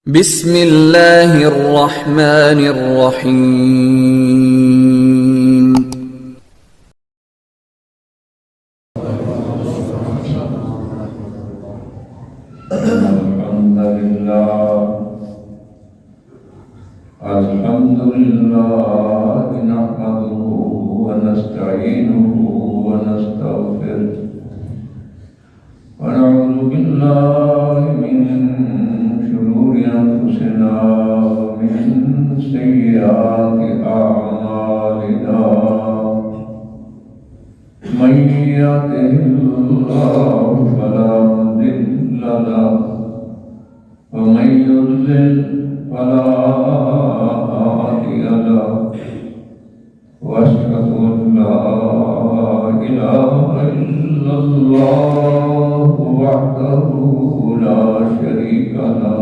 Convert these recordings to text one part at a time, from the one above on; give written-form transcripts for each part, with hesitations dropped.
بسم اللہ الرحمن الرحیم الحمد لله نحمده ونستعينه ونستغفره ونعوذ بالله من شرور أنفسنا ومن سيئات أعمالنا من يهده الله فلا مضل له ومن يضلل فلا هادي له واشهد ان لا اله الا الله وحده لا شريك له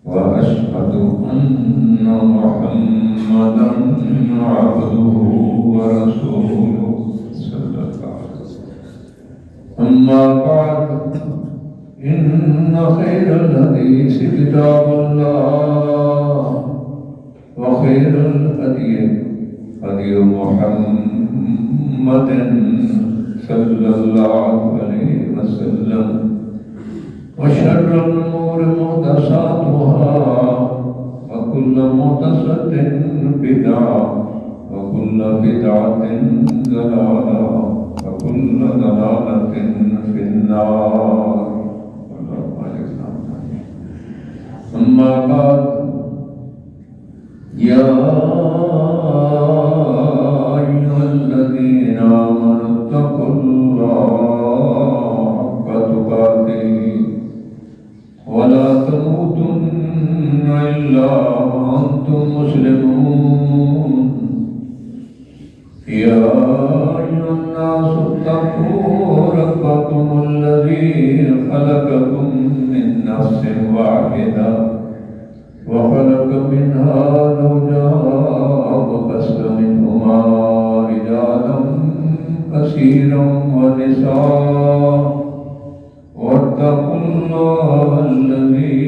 واشهد ان محمدا عبده ورسوله صلى الله عليه وسلم اما بعد إن خير الحديث كتاب الله وخير الهدي هدي محمد صلى الله عليه وسلم وشر الأمور محدثاتها وكل محدثة بدعة وكل بدعة ضلالة وكل ضلالة في النار. أما بعد يا أيها الذين آمنوا اتقوا الله حق تقاته ولا تموتن إلا وأنتم مسلمون. يا أيها الناس اتقوا ربكم الذي خلقكم من نفس واحدة وخلق منها زوجها وبث منهما رجالا كثيرا ونساء واتقوا الله الذي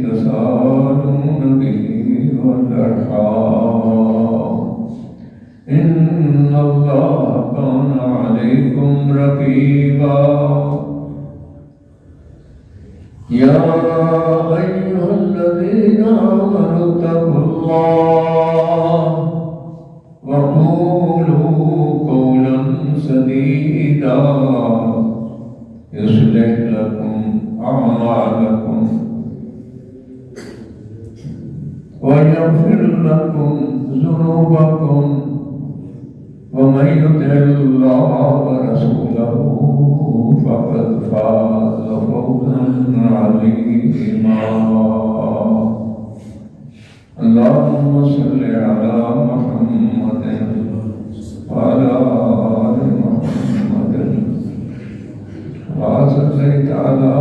تساءلون به والأرحام إن الله كان عليكم رقيبا. يا أيها الذين آمنوا اتقوا الله وقولوا قولا سديدا يصلح لكم أعمالكم ويغفر لكم ذنوبكم ومن يطع الله ورسوله فقد فاز فوزا عظيما. اللهم صل على محمد وعلى آل محمد وصليت على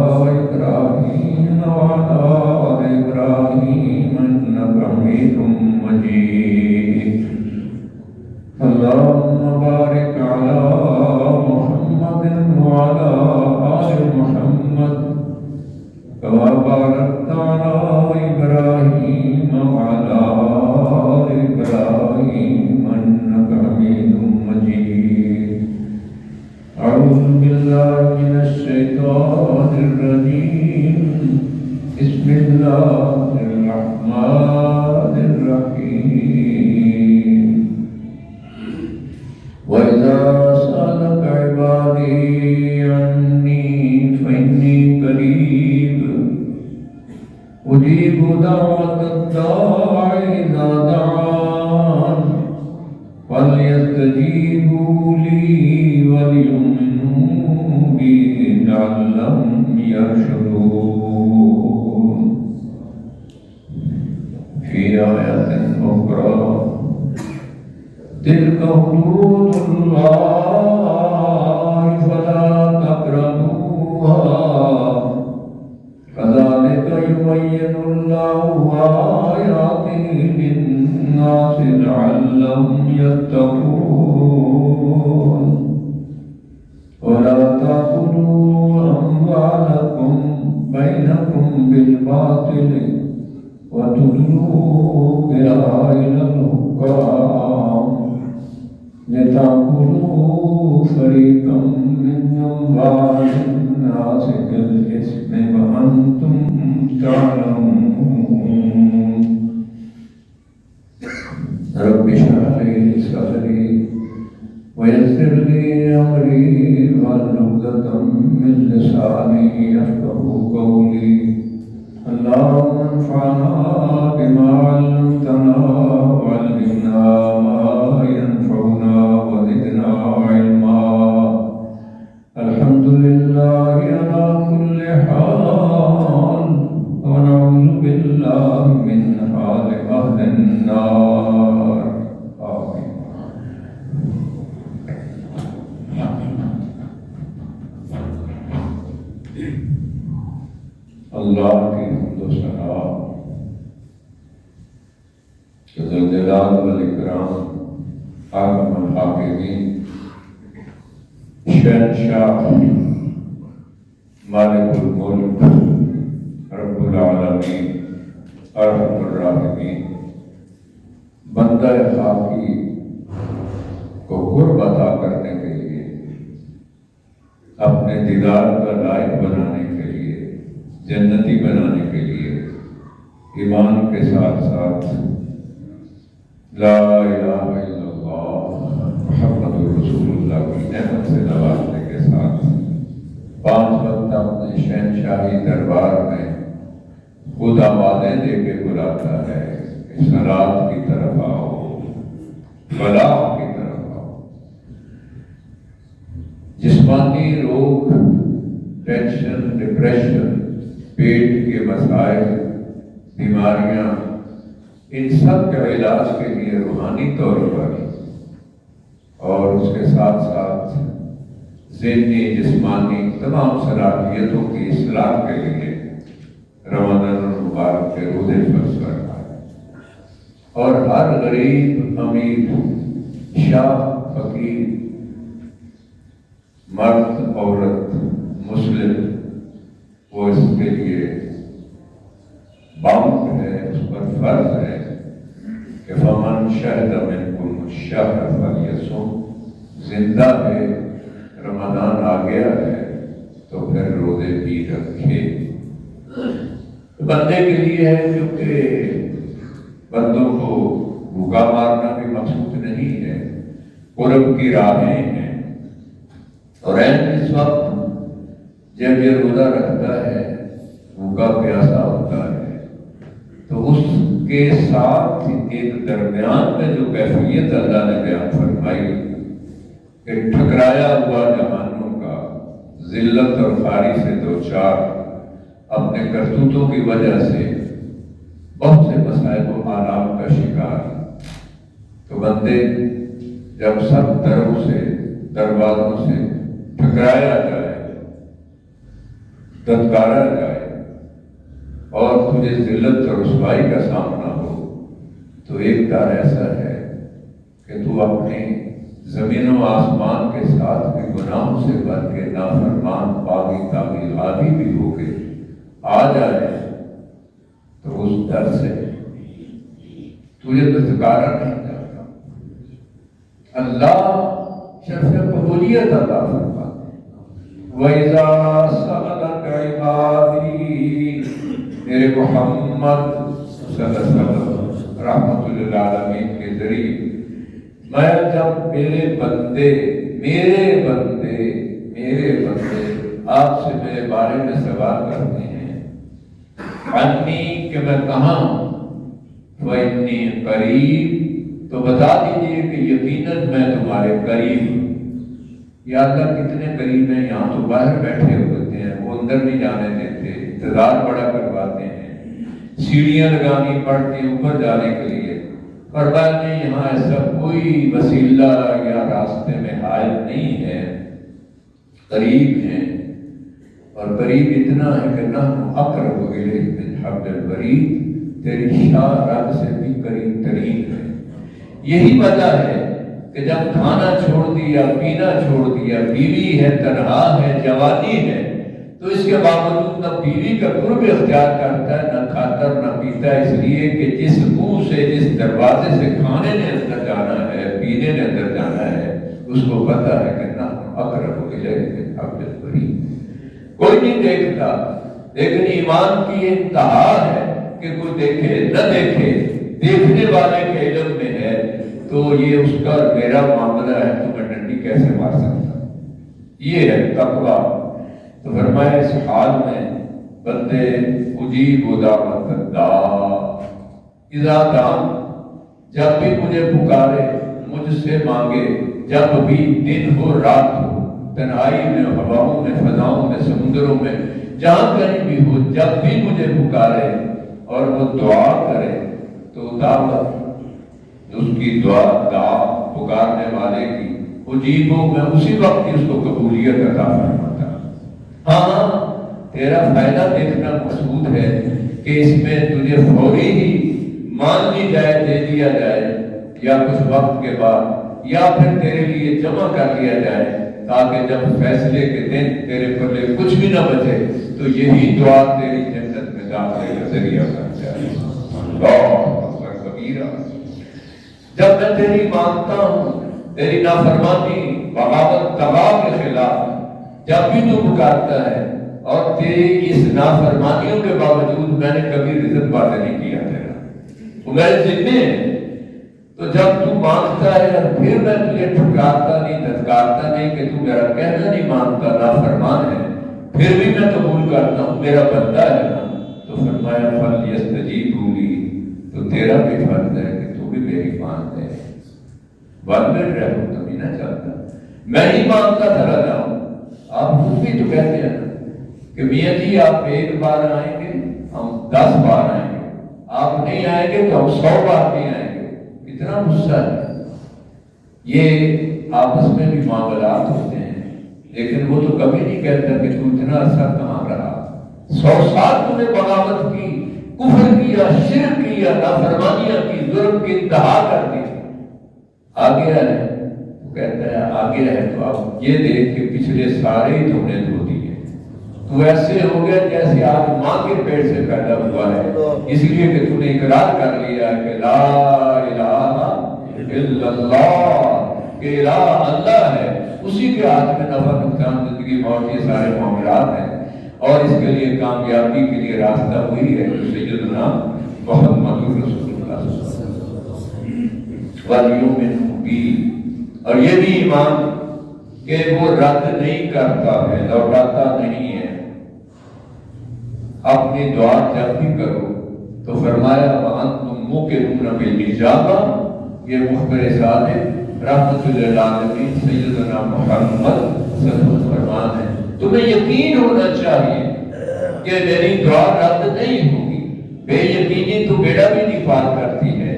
إبراهيم وعلى آل إبراهيم إنك حميد مجيد. اللهم بارك على محمد وعلى آل محمد كما باركت على إبراهيم وعلى آل إبراهيم إنك حميد مجيد. أعوذ بالله من الشيطان الرجيم. بسم الله الرحمن الرحيم. وإذا سألك عبادي عني فإني قريب أجيب دعوة الداع إذا دعان فليستجيبوا لي وليؤمنوا بي لعلهم يرشدون. في آية أخرى تلك حدود الله فلا تقربوها كذلك يبين الله آياته للناس لعلهم يتقون. ولا تأكلوا أموالكم بين بينكم بالباطل وتدلوا بها إلى الحكام لتأكلوا فريقا منهم بعد الناس بالإثم وأنتم تعلمون رب اشرح لي صدري ويسر لي أمري واحلل عقدة من لساني يفقهوا قولي اللهم انفعنا بما علمتنا وعلمنا ما ينفعنا وزدنا علما. الحمد لله على كل حال ونعوذ بالله من حال أهل النار. آمين. اللہ کی حمد و ثنا ذو الجلال والاکرام حاکم الحاکمین شہنشاہ مالک الملک رب العالمین ارحم الراحمین بندہ خاکی کو قرب عطا کرنے کے لیے اپنے دیدار کا لائق بنانے کے لیے جنتی بنانے کے لیے ایمان کے ساتھ ساتھ لا الہ الا اللہ محمد رسول اللہ کی نعمت سے نوازنے کے ساتھ 5 وقت اپنے شہنشاہی دربار میں خود آوازیں دے کے بلاتا ہے کہ صلاۃ کی طرف آؤ، فلاح کی طرف آؤ۔ جسمانی روگ، ٹینشن، ڈپریشن، پیٹ کے مسائل، بیماریاں، ان سب کے علاج کے لیے روحانی طور پر اور اس کے ساتھ ساتھ ذہنی جسمانی تمام صلاحیتوں کی اصلاح کے لیے رمضان المبارک کے روزے فرض کرتا ہے، اور ہر غریب، امیر، شاہ، فقیر، مرد، عورت، مسلم وہ اس کے لیے باؤنڈ ہے، اس پر فرض ہے کہ فمن شہد منکم الشہر فلیصم، زندہ ہے، رمضان آ گیا ہے تو پھر روزے بھی رکھے۔ بندے کے لیے ہے کیونکہ بندوں کو بھوکا مارنا بھی مقصود نہیں ہے، قرب کی راہیں ہیں، اور اس وقت جب یہ روزہ رکھتا ہے، بھوکا پیاسا ہوتا ہے، تو اس کے ساتھ ایک درمیان میں جو کیفیت اللہ نے بیان فرمائی کہ ٹھکرایا ہوا جہانوں کا ذلت اور خواری سے دوچار، اپنے کرتوتوں کی وجہ سے بہت سے مصائب و آلام کا شکار، تو بندے جب سب طرف سے دروازوں سے ٹھکرایا جائے، دھتکارا جائے اور تجھے ذلت اور رسوائی کا سامنا ہو، تو ایک دار ایسا ہے کہ تو اپنی زمین و آسمان کے ساتھ بھی گناہوں سے بھر کے نافرمان، باغی، طاغی، غادی بھی ہو کے آ جائے، تو اس در سے تجھے دھتکارا نہیں جاتا۔ اللہ شرف قبولیت عطا فرماتا ہے۔ وَإِذَا سَأَلَكَ عِبَادِي، میرے محمد صلی اللہ علیہ وسلم رحمت للعالمین کے ذریعے میں جب میرے بندے آپ سے میرے بارے میں سوال کرتے ہیں، عنی کہ میں کہاں ہوں، فَإِنِّي قریب، تو بتا دیجئے کہ یقیناً میں تمہارے قریب ہوں۔ یا اللہ کتنے قریب ہیں، یہاں تو باہر بیٹھے ہوتے ہیں، وہ اندر نہیں جانے دیتے، انتظار بڑا کرواتے ہیں، سیڑھیاں لگانی پڑتی ہیں اوپر جانے کے لیے، پر بعد میں یہاں ایسا کوئی وسیلہ یا راستے میں حائل نہیں ہے، قریب ہیں، اور قریب اتنا ہے کہ نحن اقرب الیہ من حبل الورید، تیری شاہ رگ سے بھی قریب ترین ہے۔ یہی وجہ ہے کہ جب کھانا چھوڑ دیا، پینا چھوڑ دیا، بیوی ہے، تنہا ہے، جوانی ہے، تو اس کے باوجود نہ بیوی کا قرب اختیار کرتا ہے، نہ کھاتا اور نہ پیتا، اس لیے کہ جس منہ سے، جس دروازے سے کھانے نے اندر جانا ہے، پینے نے اندر جانا ہے، اس کو پتا ہے کہ نہ اقرب الیہ من حبل الورید۔ کوئی نہیں دیکھتا، لیکن ایمان کی یہ انتہا ہے کہ کوئی دیکھے نہ دیکھے، دیکھنے والے کے علم میں ہے تو یہ اس کا میرا معاملہ ہے، تو میں ڈنڈی کیسے مار سکتا؟ یہ ہے تقویٰ۔ تو فرمایا اس حال میں بندے اجیب دعوت الداع اذا دعان، جب بھی مجھے پکارے، مجھ سے مانگے، جب بھی دن ہو رات ہو، تنہائی میں، ہواؤں میں، فضاؤں میں، سمندروں میں، جہاں کہیں بھی ہو، جب بھی مجھے پکارے اور وہ دعا کرے تو دعوت، اس کی دعا پکارنے والے کی اجیبوں میں اسی وقت اس کو قبولیت عطا فرماتا۔ ہاں تیرا فائدہ دیکھنا مقصود ہے کہ اس میں تجھے فوری ہی مان لی جائے، دے دیا جائے، یا کچھ وقت کے بعد، یا پھر تیرے لیے جمع کر لیا جائے، تاکہ جب فیصلے کے دن تیرے پلے کچھ بھی نہ بچے تو یہی دعا تیری جنت میں داخلے کا ذریعہ بن جائے۔ اللہ اکبر کبیرہ۔ جب میں تیری مانگتا ہوں، تیری نافرمانی، بغاوت، تباہ کے خلاف جب بھی تو پکارتا ہے، اور تیری اس نافرمانیوں کے باوجود میں نے کبھی رزق وعدہ نہیں کیا تیرا، وہ میرے ذمے ہے، تو جب تو مانگتا ہے اور پھر میں تجھے ٹھکراتا نہیں، دھتکارتا نہیں کہ تو میرا کہنا نہیں مانتا، نافرمان ہے، پھر بھی میں قبول کرتا ہوں، میرا بندہ ہے نا، تو فرمایا فَلْيَسْتَجِیبُوا لِی، تو تیرا بھی فرض ہے کہ تو بھی میری مان دے۔ ون میں ڈرائیور تو نہیں نہ چلتا، میں ہی مانگتا چلا جاؤں۔ آپ خود بھی تو کہتے ہیں کہ میاں جی آپ ایک بار آئیں گے، ہم 10 بار آئیں گے، آپ نہیں آئیں گے تو ہم 100 بار نہیں آئیں گے۔ اتنا غصہ ہے۔ یہ آپس میں بھی معاملات ہوتے ہیں، لیکن وہ تو کبھی نہیں کہتا کہ تو اتنا عرصہ کہاں رہا، 100 سال تم نے بغاوت کی، کفر کیا، شرک کیا، نافرمانیاں کی، ظلم کی انتہا کر دی، آگے ہے، وہ کہتا ہے آگے ہے، تو اب یہ دیکھ کہ پچھلے سارے ہی تم نے دھو دیے، تو ایسے ہو گیا جیسے آج ماں کے پیٹ سے پیدا ہوا ہے، اس لیے کہ تم نے اقرار کر لیا کہ لا الہ الا اللہ، کہ الہ اللہ ہے، اسی کے ہاتھ میں نفع نقصان، زندگی موت، یہ سارے معاملات ہیں، اور اس کے لیے کامیابی کے لیے راستہ وہی ہے جو سیدنا محمد رسول اللہ صلی اللہ علیہ وسلم وَلْيُؤْمِنُوا بِي، اور یہ بھی ایمان کہ وہ رد نہیں کرتا ہے، لوٹاتا نہیں ہے۔ اپنی دعا جب بھی کرو تو فرمایا وَأَنْتُمْ مُوقِنُونَ بِالْإِجَابَةِ، یہ مخبر صادق رحمت للعالمین سیدنا محمد صلی اللہ علیہ وسلم فرمان ہے، تمہیں یقین ہونا چاہیے کہ میری دعا رد نہیں ہوگی۔ بے یقینی تو بیڑا بھی نہیں پار کرتی ہے،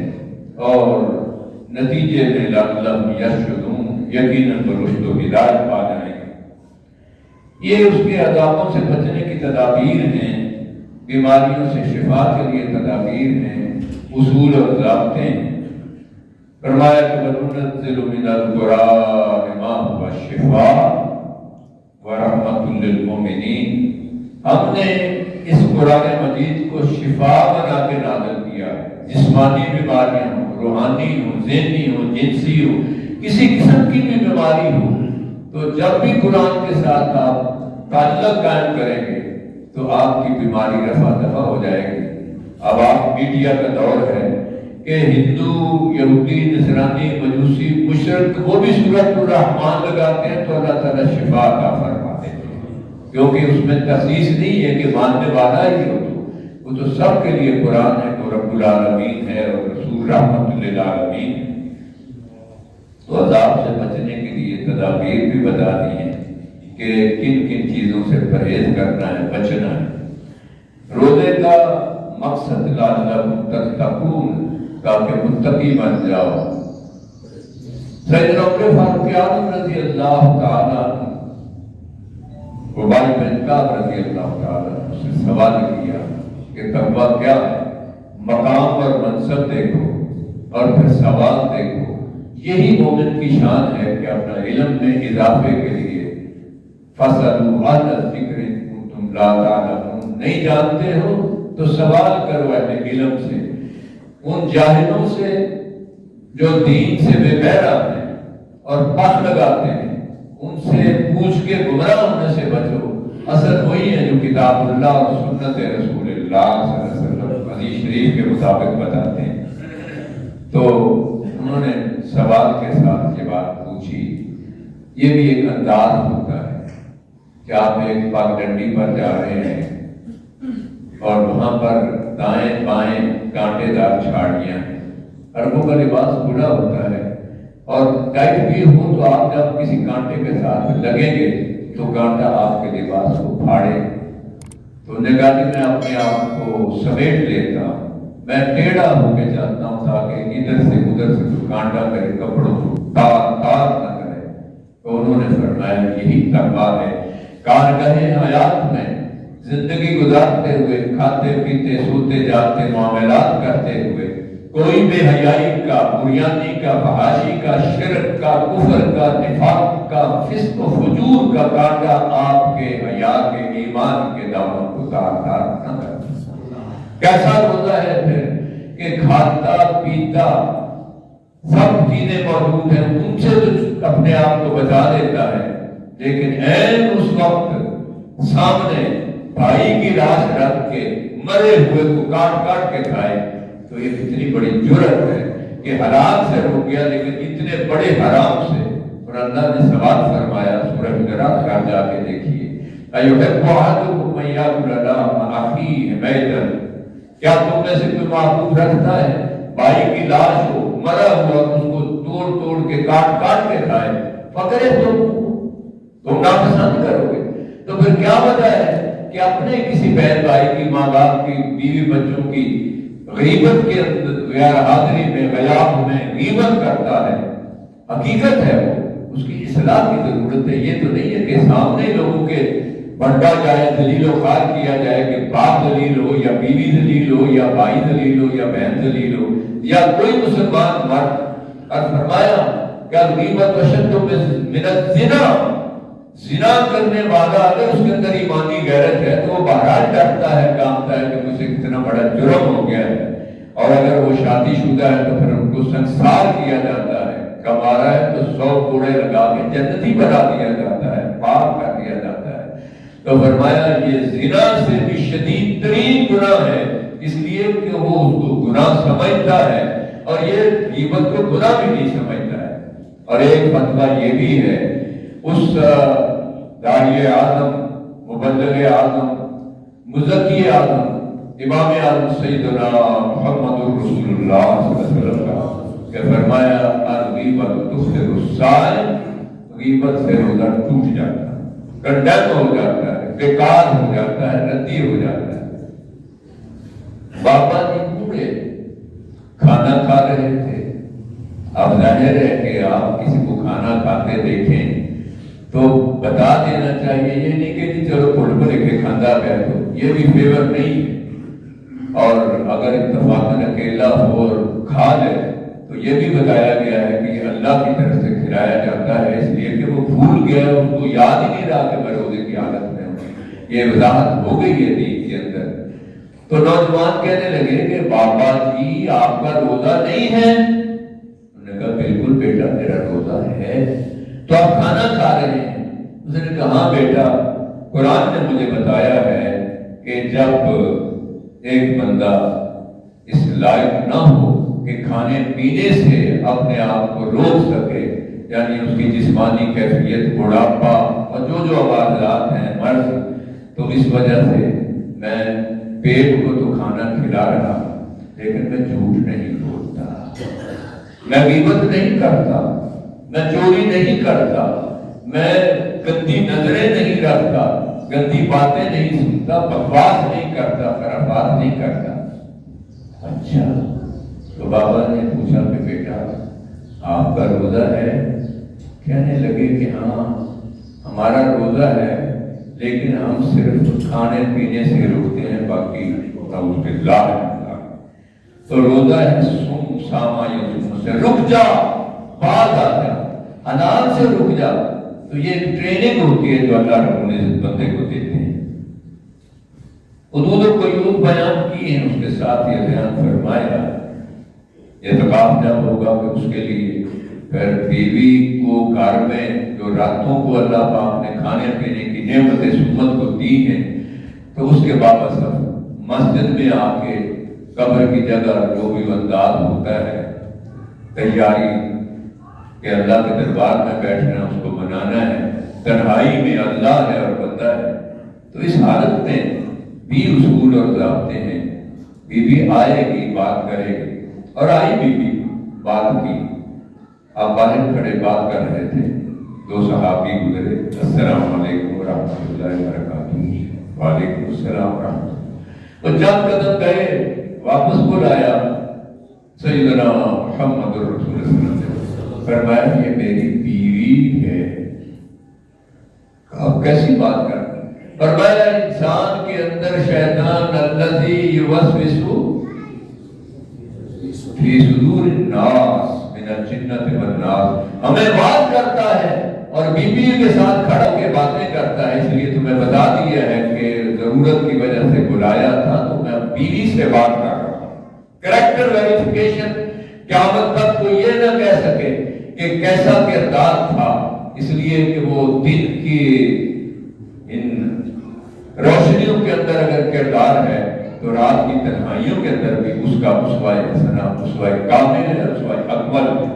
اور نتیجے میں لَعَلَّهُمْ يَرْشُدُونَ، یقیناً وہ رشد و ہدایت پا جائیں گے۔ یہ اس کے عذابوں سے بچنے کی تدابیر ہیں، بیماریوں سے شفا کے لیے تدابیر ہیں، اصول اور ضابطے ہیں۔ فرمایا کہ وَنُنَزِّلُ مِنَ الْقُرْآنِ مَا هُوَ شِفَاءٌ وَرَحْمَةٌ لِّلْمُؤْمِنِينَ، ہم نے اس قرآن مجید کو شفا بنا کے نازل کیا ہے، جسمانی بیماریاں ہوں، روحانی ہو، ذہنی ہو، جنسی ہو، کسی قسم کی بھی بیماری ہو، تو جب بھی قرآن کے ساتھ آپ تعلق قائم کریں گے تو آپ کی بیماری رفع دفع ہو جائے گی۔ اب آپ میڈیا کا دور ہے کہ ہندو، یہودی، نصرانی، مجوسی، مشرک وہ بھی سورۃ الرحمن لگاتے ہیں تو اللہ تعالیٰ شفا عطا فرماتے ہیں، کیونکہ اس میں تخصیص نہیں ہے کہ ماننے والا ہی ہو، وہ تو سب کے لیے قرآن ہے، تو رب العالمین ہے اور رسول رحمت للعالمین۔ تو عذاب سے بچنے کے لیے تدابیر بھی بتا دی ہیں کہ کن کن چیزوں سے پرہیز کرنا ہے، بچنا ہے۔ روزے کا مقصد لعلکم تتقون، تاکہ متقی بن جاؤ۔ سیدنا عمر فاروق اعظم رضی اللہ تعالی عنہ، عبادہ بن کعب رضی اللہ تعالی عنہ سے سوال کیا کہ تقویٰ کیا ہے؟ مقام اور منصب دیکھو اور پھر ثواب دیکھو، یہی مومن کی شان ہے کہ اپنا علم میں اضافے کے لیے فَاسْأَلُوا أَهْلَ الذِّكْرِ إِن لا تعلمون، نہیں جانتے ہو تو سوال کرو اہل علم سے، ان جاہلوں سے جو دین سے بے بہرا ہیں اور پاک لگاتے ہیں، ان سے پوچھ کے گمراہ ہونے سے بچو۔ اصل وہی ہے جو کتاب اللہ اور سنت رسول اللہ صلی اللہ علیہ وسلم حدیث شریف کے مطابق بتاتے ہیں۔ تو انہوں نے سوال کے ساتھ یہ بات پوچھی۔ یہ بھی ایک انداز ہوتا ہے کہ آپ ایک پگڈنڈی پر جا رہے ہیں اور وہاں پر دائیں بائیں کانٹے دار جھاڑیاں ہیں۔ عربوں کا لباس کھلا ہوتا ہے اور ٹائٹ بھی ہو تو آپ جب کسی کانٹے کے ساتھ لگیں گے تو کانٹا آپ کے لباس کو پھاڑے۔ تو انہوں نے کہا کہ میں اپنے آپ کو سمیٹ لیتا ہوں، میں ٹیڑھا ہو کے چلتا ہوں تاکہ ادھر سے ادھر سے جو کانٹا میرے کپڑوں کو تار تار نہ کرے۔ تو انہوں نے فرمایا یہی تقویٰ ہے۔ کارگاہ حیات میں زندگی گزارتے ہوئے، کھاتے پیتے سوتے جاگتے معاملات کرتے ہوئے، کوئی بے حیائی کا، بریانی کا، فحاشی کا، شرک کا، کفر کا، نفاق کا، فسق و فجور کا کانٹا آپ کے حیا کے، ایمان کے دامن کو تار تار نہ کرے۔ کیسا روزہ ہے پھر کہ کھاتا پیتا سب چیزیں موجود ہیں، ان سے تو اپنے آپ کو بچا دیتا ہے، لیکن عین اس وقت سامنے بھائی کی لاش رکھ کے مرے ہوئے کو کاٹ کاٹ کے کھائے تو یہ اتنی بڑی جرأت ہے کہ حلال سے رک گیا لیکن اتنے بڑے حرام سے۔ اور اللہ نے سوال فرمایا سورہ حجرات کا، جا کے دیکھیے، ایحب احدکم ان یاکل لحم اخیہ میتا، کیا تم میں سے کوئی محبوب رکھتا ہے بھائی کی لاش ہو مرا ہوا اس کو توڑ توڑ کے کاٹ کاٹ کے کھائے؟ فکرے تم ناپسند کرو گے۔ تو پھر کیا وجہ ہے کہ اپنے کسی بہن بھائی کی، ماں باپ کی، بیوی بچوں کی غیبت کے غیر حاضری میں، غیاب میں غیبت کرتا ہے؟ حقیقت ہے وہ، اس کی اصلاح کی ضرورت ہے۔ یہ تو نہیں ہے کہ سامنے لوگوں کے بڑھا جائے، ذلیل و خوار کیا جائے کہ باپ ذلیل ہو یا بیوی ذلیل ہو یا بھائی ذلیل ہو یا بہن ذلیل ہو یا کوئی مسلمان مرد۔ اور فرمایا کہ غیبت اشد من الزنا، زنا کرنے والا اگر اس کے اندر ایمانی غیرت ہے تو وہ بہرحال ڈرتا ہے، کانپتا ہے کہ مجھے کتنا بڑا جرم ہو گیا ہے۔ اور اگر وہ شادی شدہ ہے تو پھر ان کو سنسار کیا جاتا ہے، کما رہا ہے تو 100 کوڑے لگا کے جنتی بنا دیا جاتا ہے، پاک کر دیا جاتا ہے۔ تو فرمایا یہ زنا سے بھی شدید ترین گناہ ہے، اس لیے کہ وہ اس کو گناہ سمجھتا ہے اور یہ غیبت کو گناہ بھی نہیں سمجھتا ہے۔ اور ایک فتویٰ یہ بھی ہے، اس داعی اعظم، مبلغ اعظم، مزکی اعظم، امام اعظم سیدنا محمد رسول اللہ صلی اللہ علیہ وسلم کا کہ فرمایا الغیبۃ تفطر الصائم، غیبت سے روزہ ٹوٹ جاتا ہے، کنڈیم ہو جاتا ہے، بیکار ہو جاتا ہے، ردی ہو جاتا ہے۔ بابا جی بوڑھے کھانا کھا رہے تھے، اب ظاہر ہے کہ آپ کسی کو کھانا کھاتے دیکھیں تو بتا دینا چاہیے، یہ نہیں کہ جی چلو پھول پر لکھے کھاندہ بیٹھو، یہ بھی فیور نہیں ہے۔ اور اگر اتفاقاً اکیلا ہو اور کھا لے تو یہ بھی بتایا گیا ہے کہ یہ اللہ کی طرف سے کھلایا جاتا ہے، اس لیے کہ وہ بھول گیا، اس کو یاد ہی نہیں رہا کہ میں روزے کی حالت میں ہوں۔ یہ وضاحت ہو گئی ہے دین کے اندر۔ تو نوجوان کہنے لگے کہ بابا جی آپ کا روزہ نہیں ہے؟ انہوں نے کہا بالکل بیٹا میرا روزہ ہے۔ تو آپ کھانا کھا رہے ہیں؟ اس نے کہا ہاں بیٹا، قرآن نے مجھے بتایا ہے کہ جب ایک بندہ اس لائق نہ ہو کہ کھانے پینے سے اپنے آپ کو روک سکے، یعنی اس کی جسمانی کیفیت، بڑھاپا اور جو عوارضات ہیں، مرض، تو اس وجہ سے میں پیٹ کو تو کھانا کھلا رہا لیکن میں جھوٹ نہیں بولتا، میں غیبت نہیں کرتا، میں چوری نہیں کرتا، میں گندی نظریں نہیں رکھتا، گندی باتیں نہیں سنتا، بکواس نہیں کرتا، خرافات نہیں کرتا۔ اچھا، تو بابا نے پوچھا کہ بیٹا آپ کا روزہ ہے؟ کہنے لگے کہ ہاں ہمارا روزہ ہے لیکن ہم صرف کھانے پینے سے رکتے ہیں، باقی نعوذ باللہ۔ تو روزہ ہے سم ساما یصوم سے رک جا، باز آ جا، حلال سے رک جا۔ تو یہ ایک ٹریننگ ہوتی ہے جو اللہ رب العزت بندے کو دیتے ہیں۔ حدود و قیود بیان کی ہیں، اس کے ساتھ یہ بیان فرمایا اعتکاف جب ہوگا کہ اس کے لیے پھر بیوی کو گھر میں جو راتوں کو اللہ پاک نے کھانے پینے کی نعمت سکونت کو دی ہیں، تو اس کے بعد سب مسجد میں آ کے قبر کی جگہ جو بھی انداز ہوتا ہے تیاری کہ اللہ کے دربار میں بیٹھنا، اس کو منانا ہے، تنہائی میں اللہ ہے اور بندہ ہے، تو اس حالت میں بھی اصول اور ضابطے ہیں۔ بیوی آئے گی، بات کرے گی، اور آئی بھی بات کی۔ آپ باہر کھڑے بات کر رہے تھے، دو صحابی گزرے، السلام علیکم ورحمۃ اللہ وبرکاتہ۔ وعلیکم السلام ورحمۃ اللہ۔ تو چند قدم گئے، واپس بلایا سیدنا محمد رسول اللہ، فرمایا یہ میری بیوی ہے۔ آپ کیسی بات کرتے ہیں؟ فرمایا انسان کے اندر شیطان الذی یوسوس فی صدور الناس من الجنۃ والناس ہمیں بات کرتا ہے اور بیوی کے ساتھ کھڑا کے باتیں کرتا ہے۔ اس لیے تمہیں بتا دیا ہے کہ ضرورت کی وجہ سے بلایا تھا، تو میں بیوی سے بات کر رہا ہوں۔ کریکٹر ویریفیکیشن، قیامت تک کوئی یہ نہ کہہ سکے کہ کیسا کردار تھا، اس لیے کہ وہ دن کی ان روشنیوں کے اندر اگر کردار ہے تو رات کی تنہائیوں کے اندر بھی اس کا اسوہ حسنہ، اسوہ کامل ہے، اسوہ اکمل ہے۔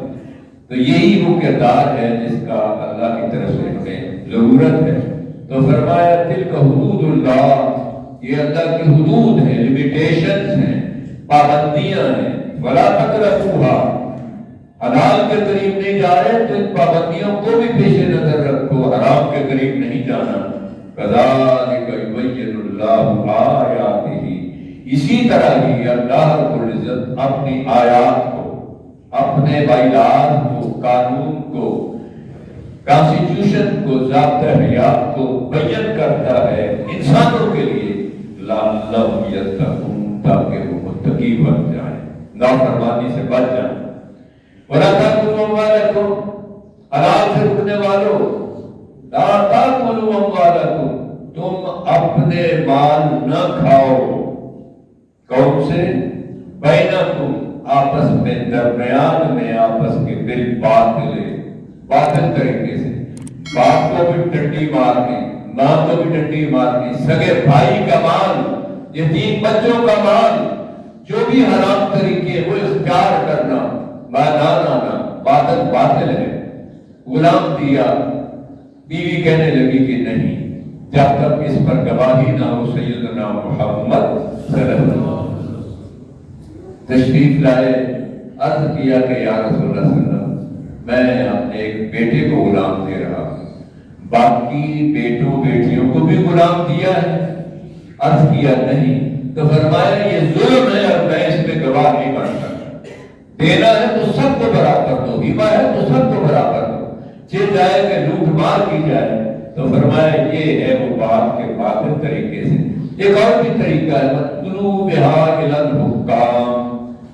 تو یہی وہ کردار ہے جس کا اللہ کی طرف سے ہمیں ضرورت ہے۔ تو فرمایا تلک حدود اللہ، یہ اللہ کی حدود ہیں، لیمیٹیشنز ہیں، پابندیاں ہیں۔ ولا تقربوها، حلال کے قریب نہیں جا رہے تو ان پابندیوں کو بھی پیش نظر رکھو، حرام کے قریب نہیں جانا۔ کذالک یبین اللہ آیاتہ، اسی طرح ہی اللہ رب العزت اپنی آیات کو، اپنے بائیلاز کو، قانون کو، کانسٹیٹیوشن کو، ضابطۂ حیات کو بیان کرتا ہے انسانوں کے لیے، لعلہم یتقون، تاکہ وہ متقی بن جائیں، نافرمانی سے بچ جائیں۔ وَلَا تَأْكُلُوا أَمْوَالَكُمْ، حلال سے رکنے والوں، لا تَأْكُلُوا أَمْوَالَكُمْ، تم اپنے مال نہ کھاؤ، کون سے؟ بینکم، آپس میں، درمیان میں، آپس کے بالباطل، باطل طریقے سے، باپ کو بھی ڈنڈی مارنی، ماں کو بھی ڈنڈی مارنی، سگے بھائی کا مال، یتیم بچوں کا مال، جو بھی حرام طریقے وہ اختیار کرنا، بانانا، باطل ہے۔ غلام دیا، بیوی کہنے لگی کہ نہیں، جب تک اس پر گواہی نہ ہو سیدنا محمد صلی اللہ علیہ وسلم۔ تشریف لائے، عرض کیا کہ یا رسول اللہ صلی اللہ علیہ وسلم، میں اپنے ایک بیٹے کو غلام دے رہا ہوں، باقی بیٹوں بیٹیوں کو بھی غلام دیا ہے؟ عرض کیا نہیں۔ تو فرمایا یہ ظلم ہے اور میں اس میں گواہ نہیں بن سکتا۔ دینا ہے تو سب کو برابر دو، ہبہ ہے تو سب کو برابر دو، چل جائے کہ لوٹ مار کی جائے۔ تو فرمایا یہ ہے وہ بات کے باطل طریقے سے۔ ایک اور بھی طریقہ ہے، مَتْلُو بِهَا إِلَى الْحُكَّامِ،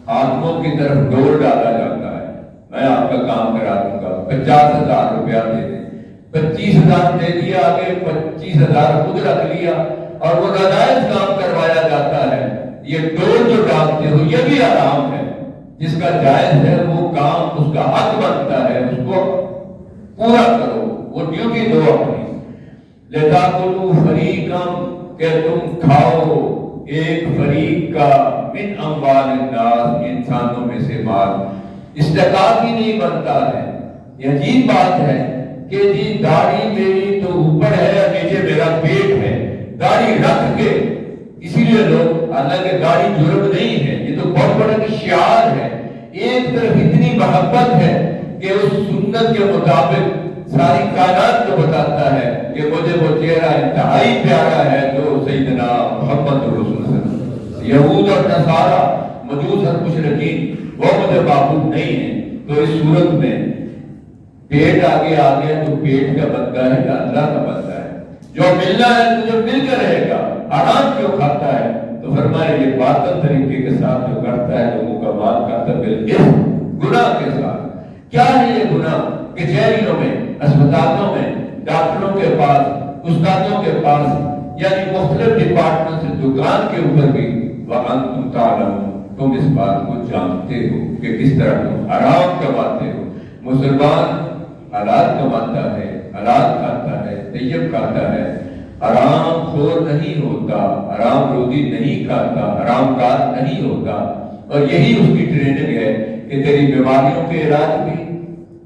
حاکموں کی طرف ڈور ڈالا جاتا ہے، میں آپ کا کام کرا دوں گا، 50,000 روپیہ دے دیں، 25,000 دے دیا، آگے 25,000 خود رکھ لیا، اور وہ ناجائز کام کروایا جاتا ہے۔ یہ ڈور جو ڈالتے ہو یہ بھی حرام ہے۔ جس کا جائز ہے وہ کام اس کا حق بنتا ہے، اس کو پورا کرو، وہ ڈیوٹی دو اپنی۔ لِتَأْكُلُوا فَرِيقًا، کہ تم کھاؤ ایک فریق کا، من اموال الناس، انسانوں میں سے مال۔ استحقاق ہی نہیں بنتا ہے۔ یہ عجیب بات ہے کہ جی داڑھی میری تو اوپر ہے اور نیچے میرا پیٹ ہے، داڑھی رکھ کے، اسی لیے لوگ، حالانکہ داڑھی جرم نہیں ہے، یہ تو بہت بڑا شعار ہے۔ ایک طرف اتنی محبت ہے کہ اس سنت کے مطابق ساری کائنات کو بتاتا ہے کہ مجھے وہ چہرہ انتہائی پیارا ہے جو سیدنا محمد رسول اللہ صلی اللہ علیہ وسلم۔ یہود اور نصارہ، مجوس اور مشرکین، وہ مجھے معبود نہیں ہیں۔ تو اس صورت میں پیٹ آگے آ گیا تو پیٹ کا بندہ ہے یا اللہ کا بندہ ہے؟ جو ملنا ہے تجھے مل کر رہے گا، حرام کیوں کھاتا ہے؟ تو فرمایا یہ باطل طریقے کے ساتھ جو کرتا ہے لوگوں کا مال کھاتا ہے، بالکل گناہ کے ساتھ۔ کیا ہے یہ گناہ؟ کچہریوں میں، اسپتالوں میں، ڈاکٹروں کے پاس، استادوں کے پاس یعنی مختلف ڈپارٹمنٹ سے دکان کے اوپر بھی وَأَنْتُمْ تَعْلَمُونَ تم اس بات کو جانتے ہو کہ کس طرح تم حرام کماتے ہو. مسلمان حلال کماتا ہے، حلال کھاتا ہے، طیب کھاتا ہے، حرام خور نہیں ہوتا، حرام روزی نہیں کھاتا، حرام کار نہیں ہوتا. اور یہی اس کی ٹریننگ ہے کہ تیری بیماریوں کے علاج بھی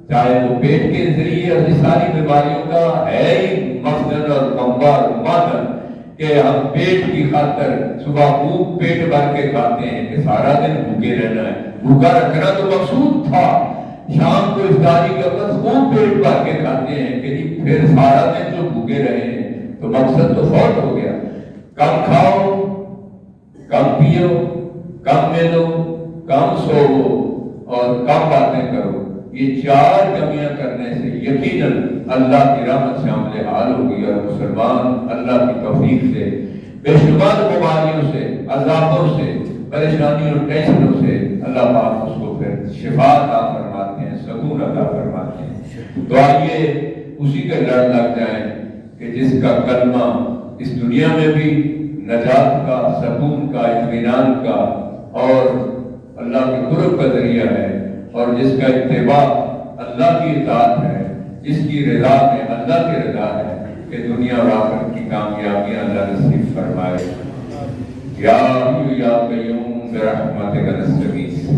چاہے وہ پیٹ کے ذریعے، اور یہ ساری بیماریوں کا ہے ہی مقصد اور منبع اور مادن کہ ہم پیٹ کی خاطر صبح خوب پیٹ بھر کے کھاتے ہیں کہ سارا دن بھوکے رہنا ہے. بھوکا رکھنا تو مقصود تھا، شام کو افطاری کے وقت خوب پیٹ بھر کے کھاتے ہیں کہ جی پھر سارا دن جو بھوکے رہے ہیں تو مقصد تو فوت ہو گیا. کم کھاؤ، کم پیو، کم ملو، کم سوو اور کم باتیں کرو. یہ چار کمیاں کرنے سے یقیناً اللہ کی رحمت سے عمل حال ہوگی اور مسلمان اللہ کی توفیق سے بے شمار بیماریوں سے، عذابوں سے، پریشانیوں اور ٹینشنوں سے اللہ پاک اس کو پھر شفا عطا فرماتے ہیں، سکون عطا فرماتے ہیں. تو آئیے اسی کے لڑ لگ جائیں کہ جس کا کلمہ اس دنیا میں بھی نجات کا، سکون کا، اطمینان کا اور اللہ کے قرب کا ذریعہ ہے، اور جس کا اتباع اللہ کی اطاعت ہے، جس کی رضا میں اللہ کی رضا ہے کہ دنیا اور آخرت کی کامیابیاں اللہ نصیب فرمائے. یا حی یا قیوم برحمتک نستغیث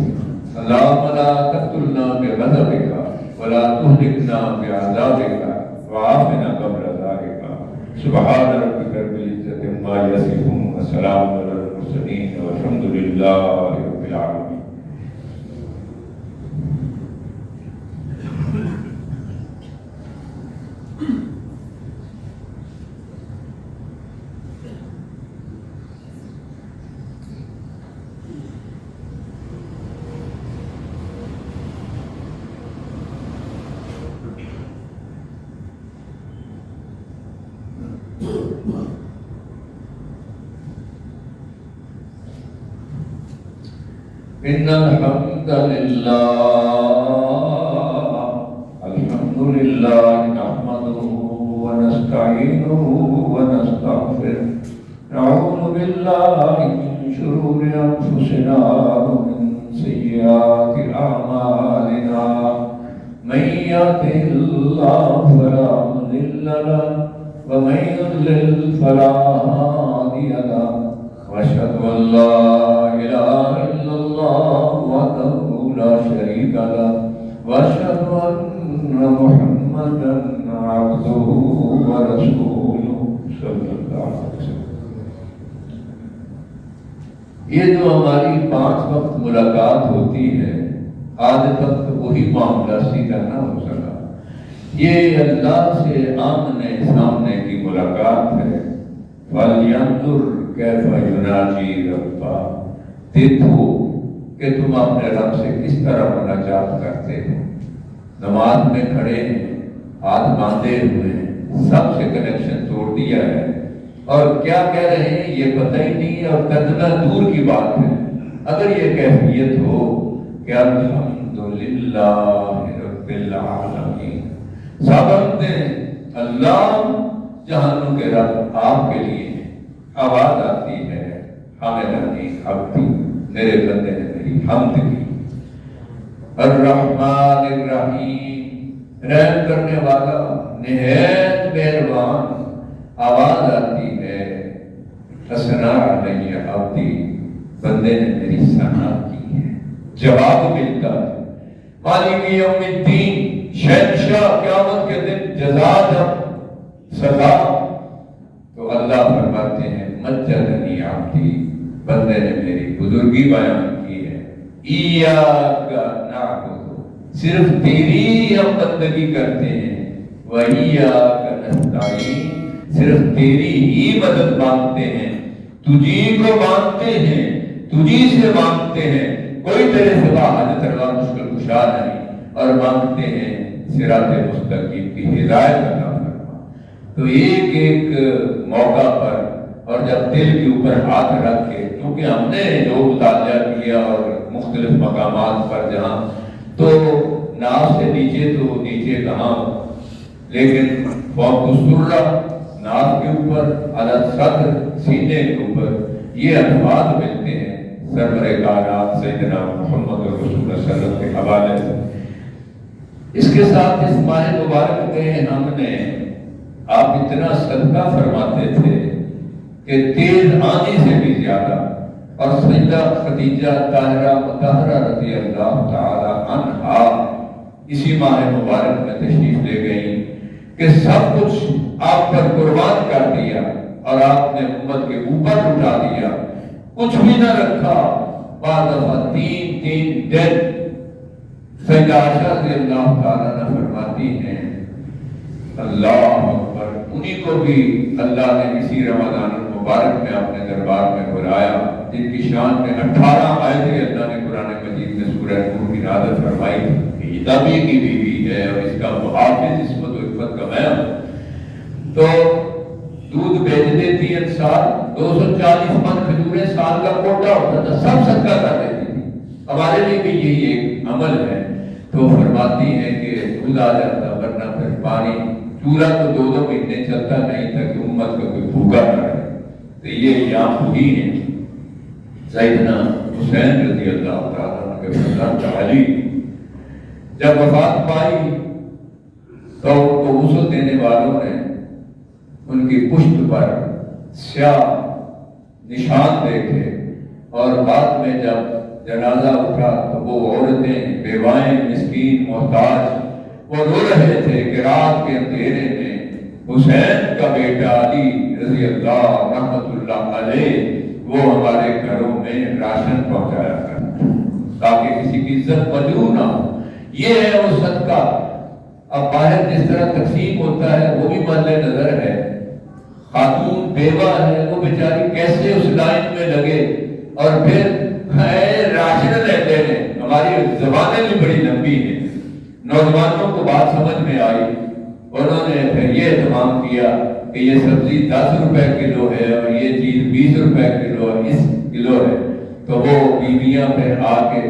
اللہم لا تقتلنا بغضبک ولا تہلکنا بعذابک وعافنا قبل ذلک. سبحان ربک رب العزة عما یصفون وسلام علی المرسلین والحمد للہ رب العالمین. ان الحمد للہ نحمده ونستعینه ونستغفره نعوذ باللہ من شرور انفسنا ومن سیئات اعمالنا من يهده اللہ فلا مضل له ومن يضلل فلا هادي له واشهد ان لا اله الا الله وحده لا شريك له واشهد ان محمدا عبده ورسوله صلی اللہ علیہ وسلم. یہ جو ہماری 5 وقت ملاقات ہوتی ہے، آج تک تو وہی معاملہ سیدھا نہ ہو سکا. یہ اللہ سے آمنے سامنے کی ملاقات ہے. فَلْيَنْظُرْ كَيْفَ يُنَاجِي رَبَّهُ. دیکھو کہ تم اپنے رب سے کس طرح مناجات کرتے ہو. نماز میں کھڑے ہیں، ہاتھ باندھے ہوئے ہیں، سب سے کنیکشن توڑ دیا ہے اور کیا کہہ رہے ہیں یہ پتہ ہی نہیں، اور کتنا دور کی بات ہے. اگر یہ کیفیت ہو کہ الحمدللہ رب العالمین، سب حمدیں اللہ جہانوں کے رب آپ کے لیے ہیں. آواز آتی ہے حامدانی عبدی، میرے بندے نے میری حمد کی. الرحمن الرحیم، رحم کرنے والا، نہایت مہربان. آواز آتی ہے حسنا علی عبدی، بندے نے میری ثنا کی ہے. جواب ملتا ہے مالک یوم الدین، شہنشاہ قیامت کے دن جزا جب سزا. تو اللہ فرماتے ہیں مجدنی عبدی، بندے نے میری بزرگی بیان کی ہے. ایاک نعبد، صرف تیری ہم بندگی کرتے ہیں. وایاک نستعین، صرف تیری ہی مدد مانگتے ہیں، تجھی کو مانگتے ہیں، تجھی سے مانگتے ہیں. کوئی تیرے سوا حاجت روا مشکل کشا نہیں، اور مانگتے ہیں صراط مستقیم کی ہدایت عطا فرما. تو ایک ایک موقع پر اور جب دل کے اوپر ہاتھ رکھ کے، کیونکہ ہم نے جو مطالعہ کیا اور مختلف مقامات پر جہاں تو ناف سے نیچے تو نیچے کہاں، لیکن فوق السرہ ناف کے اوپر، علی صدر سینے کے اوپر یہ الفاظ ملتے ہیں سرور کائنات سیدنا محمد رسول اللہ صلی اللہ علیہ وسلم کے حوالے سے۔ اس کے ساتھ اس ماہ مبارک میں ہم نے آپ اتنا صدقہ فرماتے تھے کہ تیز آندھی سے بھی زیادہ، اور سیدہ خدیجہ طاہرہ مطہرہ رضی اللہ تعالی عنہا اسی ماہ مبارک میں تشریف لے گئی کہ سب کچھ آپ پر قربان کر دیا اور آپ نے امت کے اوپر اٹھا دیا، کچھ بھی نہ رکھا۔ بعد دفعہ تین دن سیدہ عائشہ رضی اللہ تعالیٰ عنہ فرماتی ہیں اللہ اکبر، انہی کو بھی اللہ نے اسی رمضان المبارک میں اپنے دربار میں بلایا جن کی شان میں 18 آیتیں اللہ نے قرآن مجید میں سورہ نور کی نازل فرمائی کہ یہ نبی کی بیوی ہے اور اس کا محافظ عصمت و عفت کا میں ہوں۔ تو دودھ بیچ دیتی انصار، 240 من کھجوریں سال کا کوٹا ہوتا تھا، سب صدقہ کر دیتی تھی۔ ہمارے لیے بھی یہی ایک عمل ہے۔ تو فرماتی ہیں کہ دودھ آ جاتا، ورنہ پھر پانی چولہا تو 2 مہینے چلتا نہیں تھا کہ امت کا کوئی بھوکا نہ رہے۔ تو یہ یہاں ہوئی ہے سیدنا حسین رضی اللہ تعالیٰ کے فرزند علی جب وفات پائی تو ان کو غسل دینے والوں نے ان کی پشت پر سیاہ نشان دیکھے، اور بعد میں جب جنازہ اٹھا تو وہ عورتیں، بیوائیں، مسکین، محتاج وہ رو رہے تھے کہ رات کے اندھیرے میں حسین کا بیٹا علی رضی اللہ رحمت اللہ علیہ وہ ہمارے گھروں میں راشن پہنچایا کرتا تاکہ کسی کی عزت مجروح نہ ہو۔ یہ ہے وہ صدقہ۔ اب باہر جس طرح تقسیم ہوتا ہے وہ بھی مد نظر ہے۔ خاتون بیوہ ہے، وہ بیچاری کیسے اس لائن میں لگے، اور پھر راشن لیتے ہیں۔ ہماری زبانیں بھی بڑی لمبی ہیں۔ نوجوانوں کو بات سمجھ میں آئی، انہوں نے پھر یہ اہتمام کیا کہ یہ سبزی 10 روپے کلو ہے اور یہ چیز 20 روپے کلو ہے۔ تو وہ بیویاں پھر آ کے،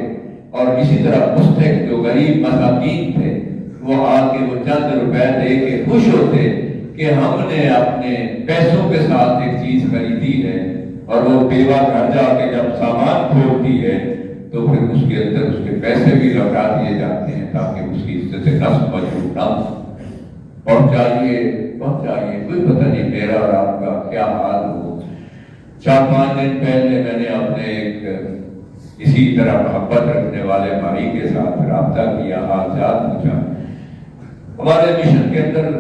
اور اسی طرح مستحق جو غریب مساکین تھے وہ آ کے وہ چند روپے دے کے خوش ہوتے کہ ہم نے اپنے پیسوں کے ساتھ ایک چیز خریدی ہے، اور وہ بیوہ گھر جا کے جب سامان کھولتی ہے تو پھر اس کے اندر اس کے پیسے بھی لوٹا دیے جاتے ہیں تاکہ اس کی عزت نفس مجروح نہ ہو۔ پہنچائیے، کوئی پتہ نہیں میرا اور آپ کا کیا حال ہو۔ 4-5 دن پہلے میں نے اپنے ایک اسی طرح محبت رکھنے والے بھائی کے ساتھ رابطہ کیا، حال چال پوچھا۔ ہمارے مشن کے اندر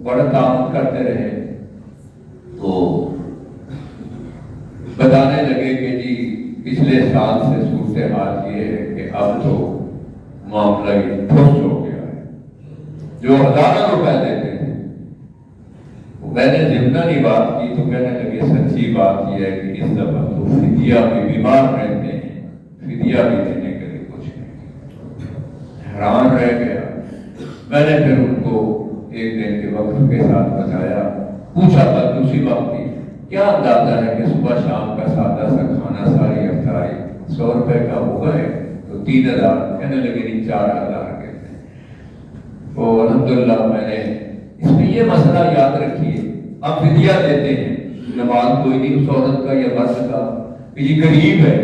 بڑا تعاون کرتے رہے، تو بتانے لگے کہ جی پچھلے سال سے صورتحال یہ ہے کہ اب تو معاملہ یہ ٹھوس ہو گیا ہے۔ جو ہزاروں روپے دیتے تھے، میں نے ضمنی بات کی تو کہنے لگے سچی بات یہ ہے کہ اس دفعہ تو فدیہ بھی بیمار رہتے ہیں، فدیہ بھی دینے کے لیے کچھ نہیں۔ حیران رہ گیا۔ میں نے پھر ان کو ایک دن کے وقت کے ساتھ بتایا، پوچھا تھا اسی وقت ہی کیا اندازہ ہے کہ صبح شام کا سادہ سا کھانا ساری افطاری 100 روپے کا ہوگا ہے؟ تو 3000، کہنے لگے نہیں 4000 کہتے ہیں۔ تو الحمدللہ میں نے اس میں یہ مسئلہ یاد رکھیے، آپ فدیہ دیتے ہیں، نماز کوئی نہیں اس عورت کا یا مرد کا کہ یہ غریب ہے،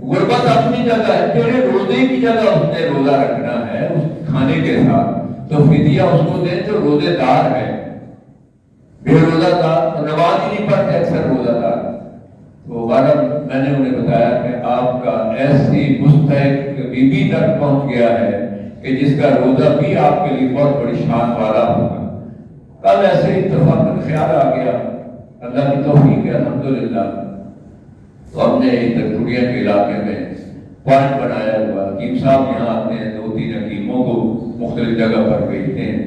غربت اپنی جگہ ہے، تیرے روزے کی جگہ اس نے روزہ رکھنا ہے اس کھانے کے ساتھ، تو فدیہ اس کو دیں جو روزے دار ہے۔ بے روزہ دار نماز ہی نہیں پڑھتے اکثر روزہ دار۔ تو بارہ میں نے انہیں بتایا کہ آپ کا ایسی مستحق بیوی تک پہنچ گیا ہے کہ جس کا روزہ بھی آپ کے لیے بہت بڑی شان والا ہوگا۔ کل ایسے اتفاقاً خیال آ گیا، اللہ کی توفیق ہے الحمدللہ، تو ہم نے تکڑیا کے علاقے میں پوائنٹ بنایا ہوا، حکیم صاحب یہاں آتے ہیں، 2-3 حکیموں کو مختلف جگہ پر بھیجتے ہیں،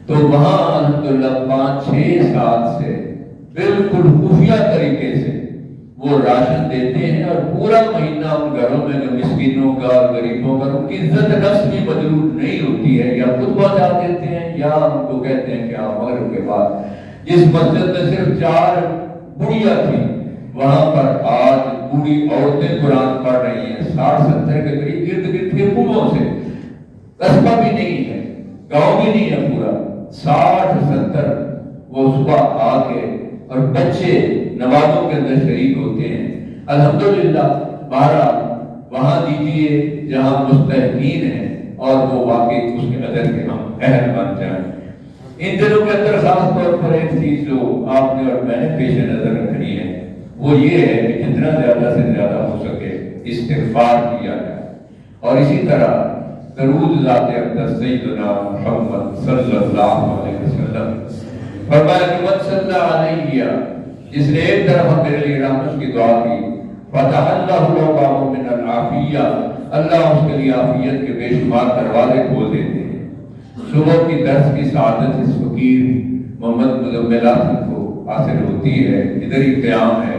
تو وہاں الحمدللہ 5-6 سال سے بالکل خفیہ طریقے سے وہ راشن دیتے ہیں، اور پورا مہینہ ان گھروں میں جو مسکینوں کا اور غریبوں کا ان کی عزت نفس بھی مجروح نہیں ہوتی ہے، یا خود پہنچا دیتے ہیں یا ان کو کہتے ہیں کہ آپ مغرب کے بعد۔ جس مسجد میں صرف 4 بڑھیا تھی وہاں پر آج بوڑھی عورتیں قرآن پڑھ رہی ہیں، 60-70 کے قریب، ارد گرد کے کنبوں سے، قصبہ بھی نہیں ہے، گاؤں بھی نہیں ہے، پورا 60-70 وہ صبح آ کے اور بچے نمازوں کے اندر شریک ہوتے ہیں. الحمدللہ بہرحال وہاں دیجیے جہاں مستحقین ہیں اور وہ واقعی اس کے قدر کے ہم اہل بن جائیں. ان دنوں کے اندر خاص طور پر ایک چیز جو آپ نے اور میں نے پیش نظر رکھنی ہے وہ یہ ہے کہ جتنا زیادہ سے زیادہ ہو سکے استغفار کیا جائے، اور اسی طرح درود ذات اقدس سیدنا محمد صلی اللہ علیہ وسلم. فرمایا کہ من صلی علیہ، جس نے ایک طرف میرے لیے رحمت کی دعا کی، فتح اللہ له باب من العافیہ، اللہ اس کے لیے عافیت کے بے شمار دروازے کھول دیتے ہیں. صبح کی درس کی سعادت اس فقیر محمد مزمل آصف کو حاصل ہوتی ہے، ادھر ہی قیام ہے.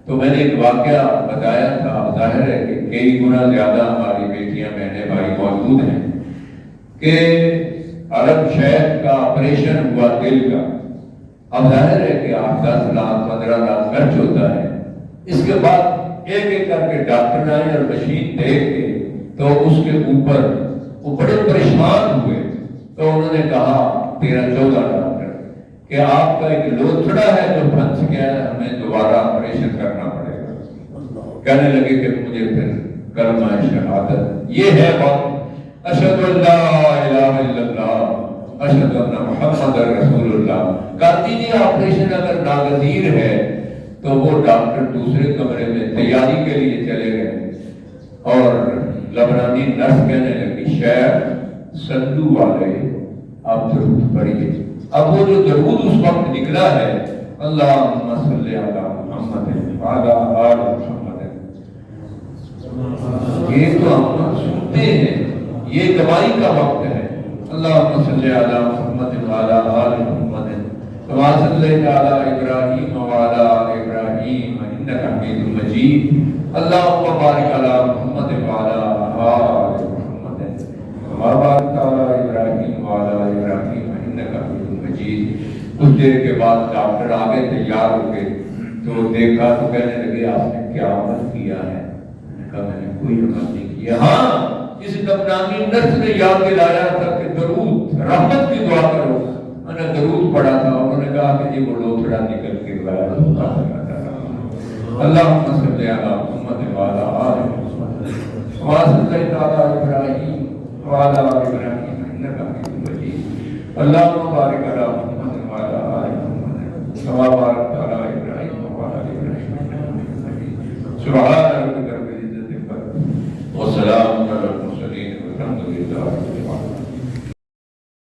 تو میں نے ایک واقعہ بتایا تھا، ظاہر ہے کہ کئی گنا زیادہ ہماری بیٹیاں بہنیں بھائی موجود ہیں کہ عرب شہر کا آپریشن ہوا دل کا. اب ظاہر ہے کہ 8-10 لاکھ 15 لاکھ خرچ ہوتا ہے. اس کے بعد ایک ایک کر کے ڈاکٹر آئے اور مشین دیکھ کے تو اس کے اوپر وہ بڑے پریشان ہوئے. تو انہوں نے کہا 13-14 ڈاکٹر کہ آپ کا ایک لوتھڑا ہے جو پھنس گیا ہے، ہمیں دوبارہ آپریشن کرنا پڑے گا. کہنے لگے کہ مجھے پھر کلمہ شہادت یہ ہے بات، اشہد ان لا الہ الا اللہ اشہد ان محمد رسول اللہ. کر دیجیے آپریشن. اگر ناگزیر ہے تو وہ ڈاکٹر دوسرے کمرے میں تیاری کے لیے چلے گئے اور لبنانی نرس کہنے لگی شیخ صلو والے آپ درود پڑھیے. اب وہ جو درود اس وقت نکلا ہے اللہم صلی علی محمد وعلی آل محمد، یہ تو ہم سنتے ہیں، یہ دعائی کا وقت ہے. اللہم صلی علی محمد وعلی آل محمد کما صلیت علی ابراہیم وعلی آل ابراہیم انک حمید مجید. اللہم بارک علی محمد وعلی آل محمد کما بارکت علی ابراہیم وعلی آل ابراہیم انک حمید مجید. کچھ دیر کے بعد ڈاکٹر آگے تیار ہو گئے تو دیکھا تو کہنے لگے آپ نے کیا عمل کیا ہے؟ میں نے کہا میں نے کوئی عمل نہیں کیا. ہاں اس لبنانی نرس نے یاد دلایا تھا کہ درود رحمت کی دعا کرو. میں نے درود پڑھا تھا. انہوں نے کہا کہ یہ وہ لوتھڑا نکل کے گیا. اللہم صلی علی محمد وعلی آل محمد کما صلیت علی ابراہیم وعلی آل ابراہیم انک حمید مجید. اللہم بارک